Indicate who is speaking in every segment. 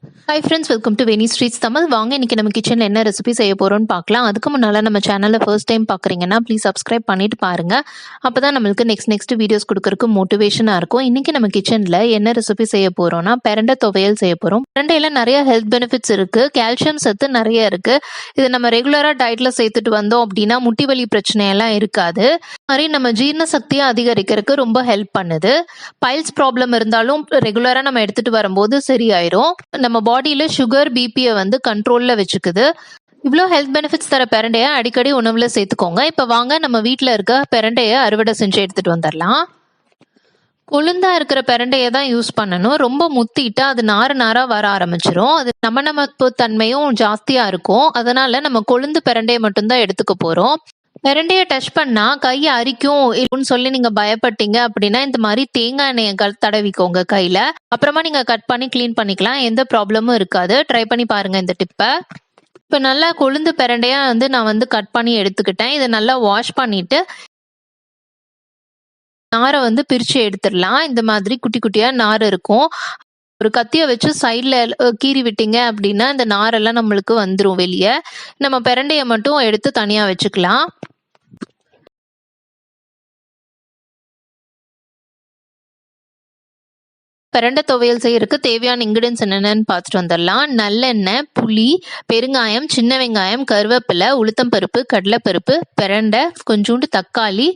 Speaker 1: Hi friends, welcome to Veni Streets Tamil. வாங்க இன்னைக்கு நம்ம கிச்சன்ல என்ன ரெசிபி செய்ய போறோம்னு பார்க்கலாம். அதுக்கு முன்னால நம்ம சேனலை ஃபர்ஸ்ட் டைம் பார்க்குறீங்கன்னா ப்ளீஸ் சப்ஸ்கிரைப் பண்ணிட்டு பாருங்க. அப்பதான் நம்மளுக்கு நெக்ஸ்ட் வீடியோஸ் கொடுக்கறதுக்கு மோட்டிவேஷனா இருக்கும். இன்னைக்கு நம்ம கிச்சன்ல என்ன ரெசிபி செய்ய போறோம்னா பிரண்டை துவையல் செய்ய போறோம். பிரண்டையில நிறைய ஹெல்த் பெனிஃபிட்ஸ் இருக்கு, கால்சியம் சத்து நிறைய இருக்கு. இது நம்ம ரெகுலரா டயட்ல சேர்த்துட்டு வந்தோம் அப்படின்னா முட்டி வலி பிரச்சனை எல்லாம் இருக்காது. மாதிரி நம்ம ஜீரண சக்தியை அதிகரிக்கிறதுக்கு ரொம்ப ஹெல்ப் பண்ணுது. பைல்ஸ் ப்ராப்ளம் இருந்தாலும் ரெகுலரா நம்ம எடுத்துட்டு வரும்போது சரியாயிரும். நம்ம பாடியில சுகர் பிபியை கண்ட்ரோல்ல வச்சுக்குது. இவ்வளோ ஹெல்த் பெனிஃபிட்ஸ் தர பிரண்டைய அடிக்கடி உணவுல சேர்த்துக்கோங்க. இப்ப வாங்க நம்ம வீட்டுல இருக்க பிரண்டைய அறுவடை செஞ்சு எடுத்துட்டு வந்துடலாம். கொழுந்தா இருக்கிற பிரண்டைய தான் யூஸ் பண்ணணும். ரொம்ப முத்திட்டா அது நாரா வர ஆரம்பிச்சிரும். அது நமப்பு தன்மையும் ஜாஸ்தியா இருக்கும். அதனால நம்ம கொழுந்து பிரண்டைய மட்டும்தான் எடுத்துக்க போறோம். பிரண்டைய டச் பண்ணா கையை அரிக்கும் சொல்லி நீங்க பயப்பட்டீங்க அப்படின்னா இந்த மாதிரி தேங்காய் எண்ணெயை தடவிக்கோங்க கையில. அப்புறமா நீங்க கட் பண்ணி கிளீன் பண்ணிக்கலாம். எந்த ப்ராப்ளமும் இருக்காது. ட்ரை பண்ணி பாருங்க இந்த டிப்பை. இப்ப நல்லா கொழுந்து பிரண்டையா நான் கட் பண்ணி எடுத்துக்கிட்டேன். இதை நல்லா வாஷ் பண்ணிட்டு நாரை பிரிச்சு எடுத்துடலாம். இந்த மாதிரி குட்டி குட்டியா நார் இருக்கும். ஒரு கத்தியை வச்சு சைட்ல கீறி விட்டீங்க அப்படின்னா இந்த நாரெல்லாம் நம்மளுக்கு வந்துடும் வெளியே. நம்ம பிரண்டைய மட்டும் எடுத்து தனியா வச்சுக்கலாம். பிரண்டை துவையல் செய்யறதுக்கு தேவையான இன்கிரியன்ஸ் என்னென்னு பார்த்துட்டு வந்துடலாம். நல்லெண்ணெய், புளி, பெருங்காயம், சின்ன வெங்காயம், கருவேப்பிலை, உளுத்தம்பருப்பு, கடலைப்பருப்பு, பிரண்டை, கொஞ்சோண்டு தக்காளி,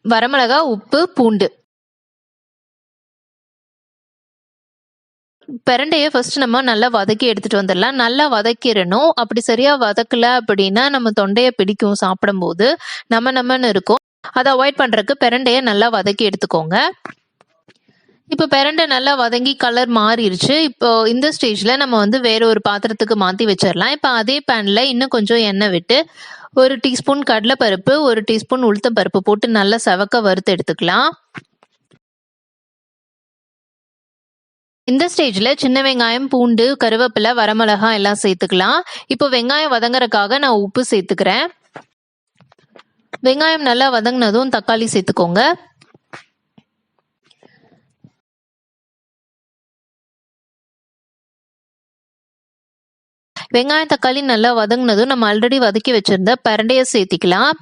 Speaker 1: வரமிளகா, உப்பு, பூண்டு. பிரண்டைய ஃபர்ஸ்ட் நம்ம நல்லா வதக்கி எடுத்துட்டு வந்துடலாம். நல்லா வதக்கிடணும். அப்படி சரியா வதக்கல அப்படின்னா நம்ம தொண்டைய பிடிக்கும், சாப்பிடும்போது நம்மன்னு இருக்கும். அதை அவாய்ட் பண்றதுக்கு பிரண்டைய நல்லா வதக்கி எடுத்துக்கோங்க. இப்போ பிரண்டை நல்லா வதங்கி கலர் மாறிடுச்சு. இப்போ இந்த ஸ்டேஜ்ல நம்ம வேற ஒரு பாத்திரத்துக்கு மாத்தி வச்சிடலாம். இப்போ அதே பேன்ல இன்னும் கொஞ்சம் எண்ணெய் விட்டு 1 டீஸ்பூன் கடலைப்பருப்பு, 1 டீஸ்பூன் உளுத்தம் பருப்பு போட்டு நல்லா செவக்க வறுத்து எடுத்துக்கலாம். இந்த ஸ்டேஜ்ல சின்ன வெங்காயம், பூண்டு, கருவேப்பிலை, வரமிளகா எல்லாம் சேர்த்துக்கலாம். இப்போ வெங்காயம் வதங்குறதுக்காக நான் உப்பு சேர்த்துக்கிறேன். வெங்காயம் நல்லா வதங்கினதும் தக்காளி சேர்த்துக்கோங்க. வெங்காயம் தக்காளி நல்லா வதங்கினதும் நம்ம ஆல்ரெடி வதக்கி வச்சிருந்த பிரண்டைய சேர்த்திக்கலாம்.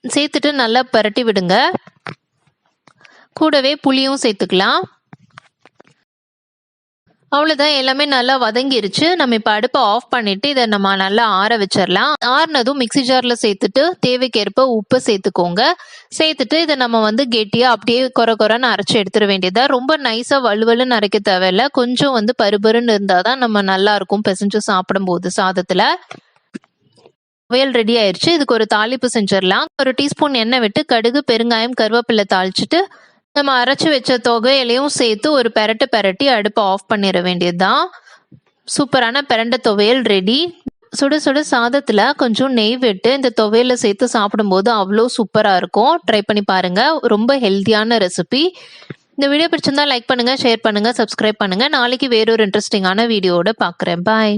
Speaker 1: சேர்த்துட்டு நல்லா பரட்டி விடுங்க. கூடவே புளியும் சேர்த்துக்கலாம். அவ்வளவுதான், எல்லாமே நல்லா வதங்கிருச்சு. நம்ம இப்ப அடுப்பை ஆஃப் பண்ணிட்டு இதை நம்ம நல்லா ஆற வச்சிடலாம். ஆறுனதும் மிக்சி ஜார்ல சேர்த்துட்டு தேவைக்கேற்ப உப்பு சேர்த்துக்கோங்க. சேர்த்துட்டு இதை நம்ம கெட்டியா அப்படியே கொரன்னு அரைச்சு எடுத்துட வேண்டியதா. ரொம்ப நைஸா வலுவலுன்னு அரைக்க தேவையில்ல. கொஞ்சம் பருபருன்னு இருந்தாதான் நம்ம நல்லா இருக்கும் பிசைஞ்சு சாப்பிடும் போது சாதத்துல. துவையல் ரெடி ஆயிடுச்சு. இதுக்கு ஒரு தாளிப்பு செஞ்சிடலாம். 1 டீஸ்பூன் எண்ணெய் விட்டு கடுகு, பெருங்காயம், கருவேப்பிலை தாளிச்சுட்டு நம்ம அரைச்சு வச்ச தொகையிலையும் சேர்த்து ஒரு பெரட்டி அடுப்பை ஆஃப் பண்ணிட வேண்டியதுதான். சூப்பரான பிரண்டை துவையல் ரெடி. சுட சுட சாதத்துல கொஞ்சம் நெய் விட்டு இந்த துவையல சேர்த்து சாப்பிடும்போது அவ்வளோ சூப்பரா இருக்கும். ட்ரை பண்ணி பாருங்க. ரொம்ப ஹெல்த்தியான ரெசிபி. இந்த வீடியோ பிடிச்சிருந்தா லைக் பண்ணுங்க, ஷேர் பண்ணுங்க, சப்ஸ்கிரைப் பண்ணுங்க. நாளைக்கு வேறொரு இன்ட்ரெஸ்டிங்கான வீடியோட பாக்குறேன். பாய்.